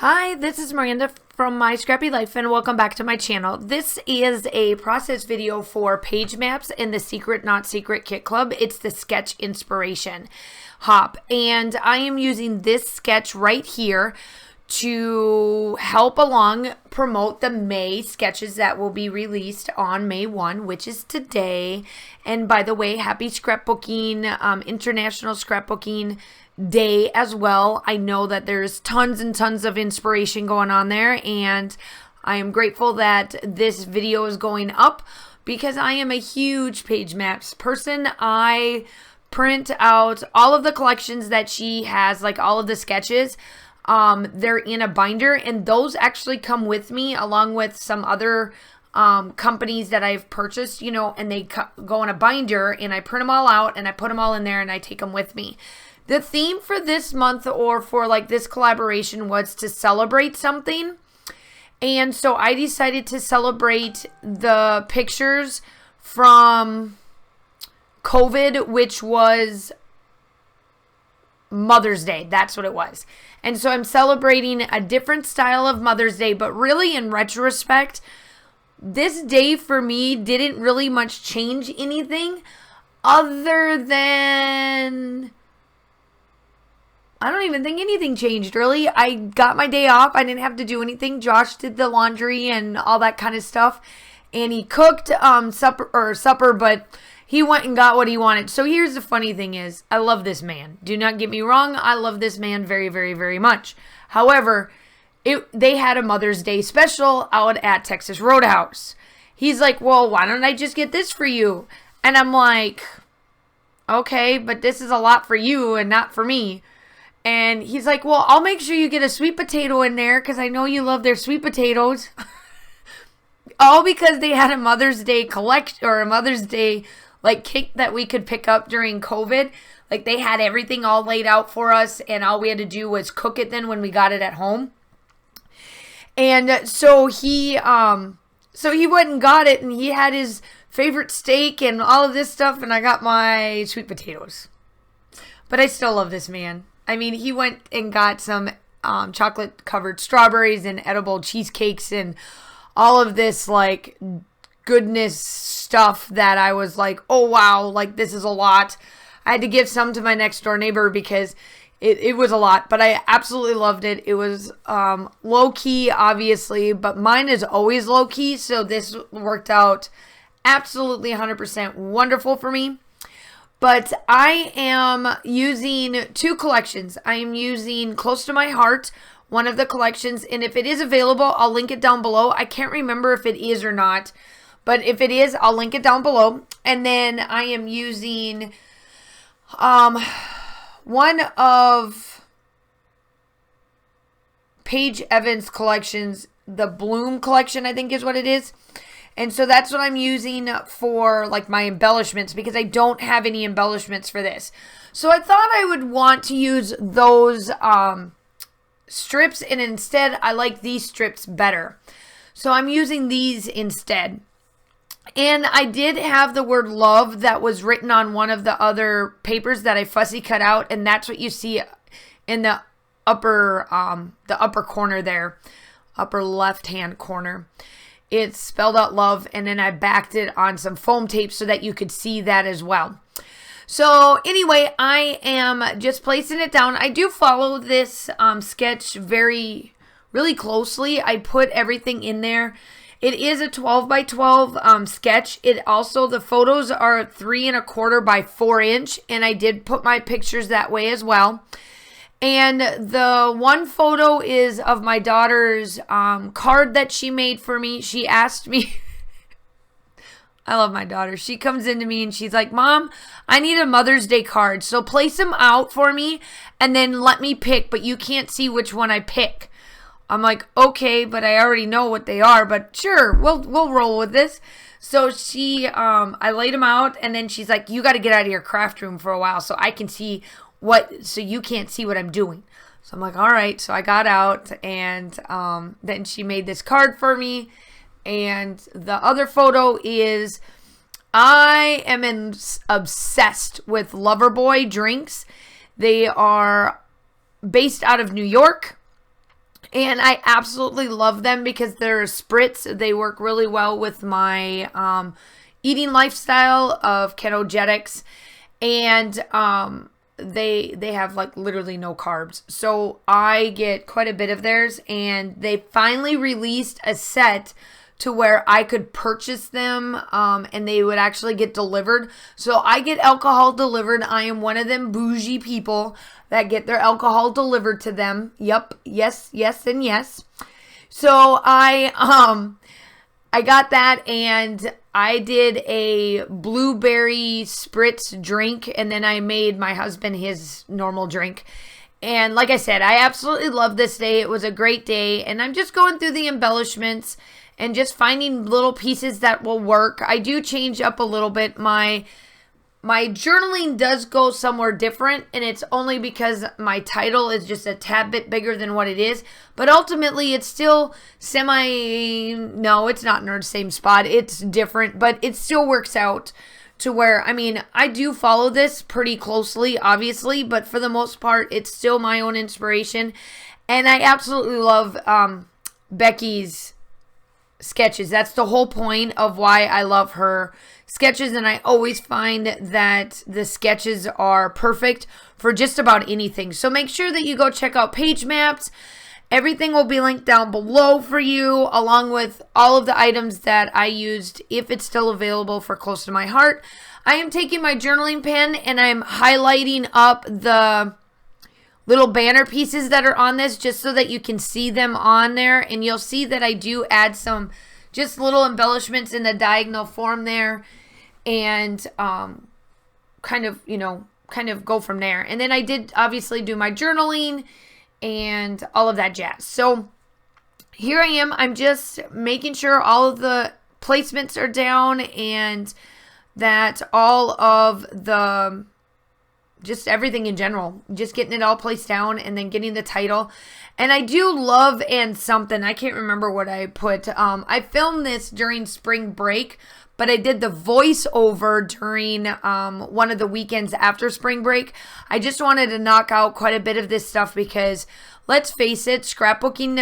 Hi, this is Miranda from My Scrappy Life and welcome back to my channel. This is a process video for PageMaps in the Secret Not Secret Kit Club. It's the sketch inspiration hop, and I am using this sketch right here to help along promote the May sketches that will be released on May 1, which is today. And by the way, happy scrapbooking, International Scrapbooking Day as well. I know that there's tons and tons of inspiration going on there, and I am grateful that this video is going up because I am a huge PageMaps person. I print out all of the collections that she has, like all of the sketches. They're in a binder, and those actually come with me along with some other companies that I've purchased, you know, and they go in a binder, and I print them all out and I put them all in there and I take them with me. The theme for this month, or for like this collaboration, was to celebrate something. And so I decided to celebrate the pictures from COVID, which was Mother's Day. That's what it was. And so I'm celebrating a different style of Mother's Day, but really in retrospect, this day for me didn't really much change anything other than... I don't even think anything changed, really. I got my day off. I didn't have to do anything. Josh did the laundry and all that kind of stuff. And he cooked supper, but he went and got what he wanted. So here's the funny thing is, I love this man. Do not get me wrong. I love this man very, very, very much. However, they had a Mother's Day special out at Texas Roadhouse. He's like, well, why don't I just get this for you? And I'm like, okay, but this is a lot for you and not for me. And he's like, well, I'll make sure you get a sweet potato in there because I know you love their sweet potatoes. All because they had a Mother's Day collection, or a Mother's Day like cake that we could pick up during COVID. Like they had everything all laid out for us, and all we had to do was cook it then when we got it at home. And so he went and got it, and he had his favorite steak and all of this stuff, and I got my sweet potatoes. But I still love this man. I mean, he went and got some chocolate-covered strawberries and edible cheesecakes and all of this, like, goodness stuff that I was like, oh, wow, like, this is a lot. I had to give some to my next-door neighbor because it was a lot, but I absolutely loved it. It was low-key, obviously, but mine is always low-key, so this worked out absolutely 100% wonderful for me. But I am using two collections. I am using Close to My Heart, one of the collections, and if it is available, I'll link it down below. I can't remember if it is or not, but if it is, I'll link it down below. And then I am using one of Paige Evans' collections, the Bloom collection, I think is what it is. And so that's what I'm using for like my embellishments, because I don't have any embellishments for this. So I thought I would want to use those strips, and instead I like these strips better. So I'm using these instead. And I did have the word love that was written on one of the other papers that I fussy cut out, and that's what you see in the upper corner there, upper left-hand corner. It's spelled out love, and then I backed it on some foam tape so that you could see that as well. So anyway, I am just placing it down. I do follow this sketch really closely. I put everything in there. It is a 12 by 12 sketch. It also, the photos are 3 1/4 by 4 inch, and I did put my pictures that way as well. And the one photo is of my daughter's card that she made for me. She asked me, I love my daughter. She comes into me and she's like, Mom, I need a Mother's Day card. So place them out for me and then let me pick, but you can't see which one I pick. I'm like, okay, but I already know what they are, but sure, we'll roll with this. So I laid them out, and then she's like, you got to get out of your craft room for a while so I can see so you can't see what I'm doing. So I'm like, all right. So I got out, and then she made this card for me. And the other photo is, I am obsessed with Loverboy drinks. They are based out of New York. And I absolutely love them because they're spritz. They work really well with my eating lifestyle of ketogenics. And they have like literally no carbs. So I get quite a bit of theirs. And they finally released a set to where I could purchase them and they would actually get delivered. So I get alcohol delivered. I am one of them bougie people that get their alcohol delivered to them. Yep. Yes, yes, and yes. So I got that, and I did a blueberry spritz drink, and then I made my husband his normal drink. And like I said, I absolutely love this day. It was a great day, and I'm just going through the embellishments and just finding little pieces that will work. I do change up a little bit. My journaling does go somewhere different, and it's only because my title is just a tad bit bigger than what it is. But ultimately, it's still no, it's not in the same spot. It's different, but it still works out to where, I mean, I do follow this pretty closely, obviously, but for the most part, it's still my own inspiration. And I absolutely love Becky's sketches. That's the whole point of why I love her sketches, and I always find that the sketches are perfect for just about anything. So make sure that you go check out PageMaps. Everything will be linked down below for you, along with all of the items that I used, if it's still available, for Close to My Heart. I am taking my journaling pen and I'm highlighting up the little banner pieces that are on this just so that you can see them on there. And you'll see that I do add some just little embellishments in the diagonal form there, and kind of go from there. And then I did obviously do my journaling and all of that jazz. So here I am. I'm just making sure all of the placements are down and that all of the just everything in general, just getting it all placed down and then getting the title. And I do love and something, I can't remember what I put. I filmed this during spring break, but I did the voiceover during one of the weekends after spring break. I just wanted to knock out quite a bit of this stuff because, let's face it, scrapbooking,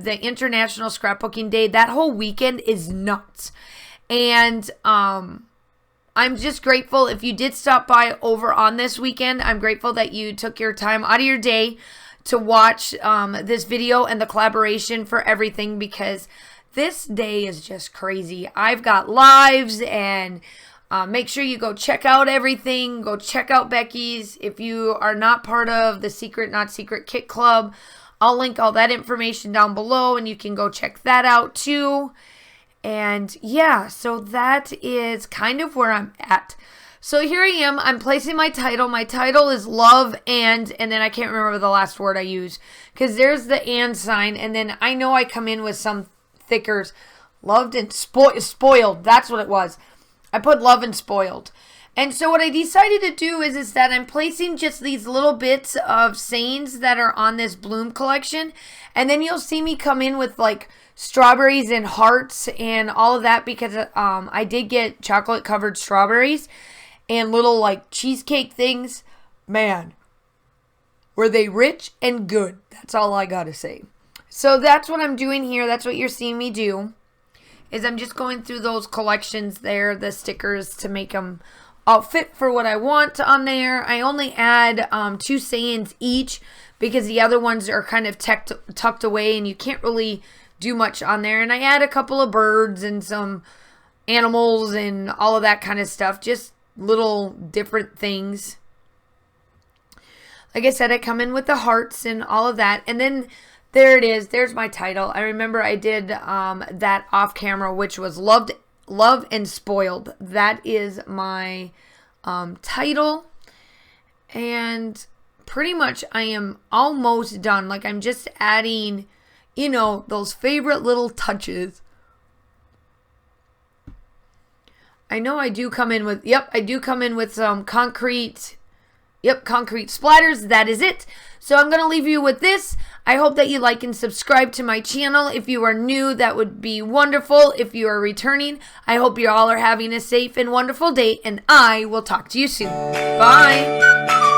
the International Scrapbooking Day, that whole weekend is nuts. And I'm just grateful if you did stop by over on this weekend. I'm grateful that you took your time out of your day to watch this video and the collaboration for everything, because this day is just crazy. I've got lives, and make sure you go check out everything. Go check out Becky's. If you are not part of the Secret Not Secret Kit Club, I'll link all that information down below, and you can go check that out too. And yeah, so that is kind of where I'm at. So here I am. I'm placing my title. My title is Love and then I can't remember the last word I use, because there's the and sign, and then I know I come in with some thickers. Loved and spoiled. That's what it was. I put love and spoiled. And so what I decided to do is that I'm placing just these little bits of sayings that are on this Bloom collection. And then you'll see me come in with like strawberries and hearts and all of that, because I did get chocolate covered strawberries and little like cheesecake things. Man, were they rich and good. That's all I gotta say. So that's what I'm doing here. That's what you're seeing me do, is I'm just going through those collections there, the stickers, to make them all fit for what I want on there. I only add 2 sayings each, because the other ones are kind of tucked away and you can't really do much on there. And I add a couple of birds and some animals and all of that kind of stuff, just little different things. Like I said, I come in with the hearts and all of that, and then there it is. There's my title. I remember I did that off camera, which was Love and Spoiled. That is my title. And pretty much I am almost done. Like, I'm just adding, you know, those favorite little touches. I know I do come in with, I do come in with some concrete splatters. That is it. So I'm going to leave you with this. I hope that you like and subscribe to my channel. If you are new, that would be wonderful. If you are returning, I hope you all are having a safe and wonderful day, and I will talk to you soon. Bye.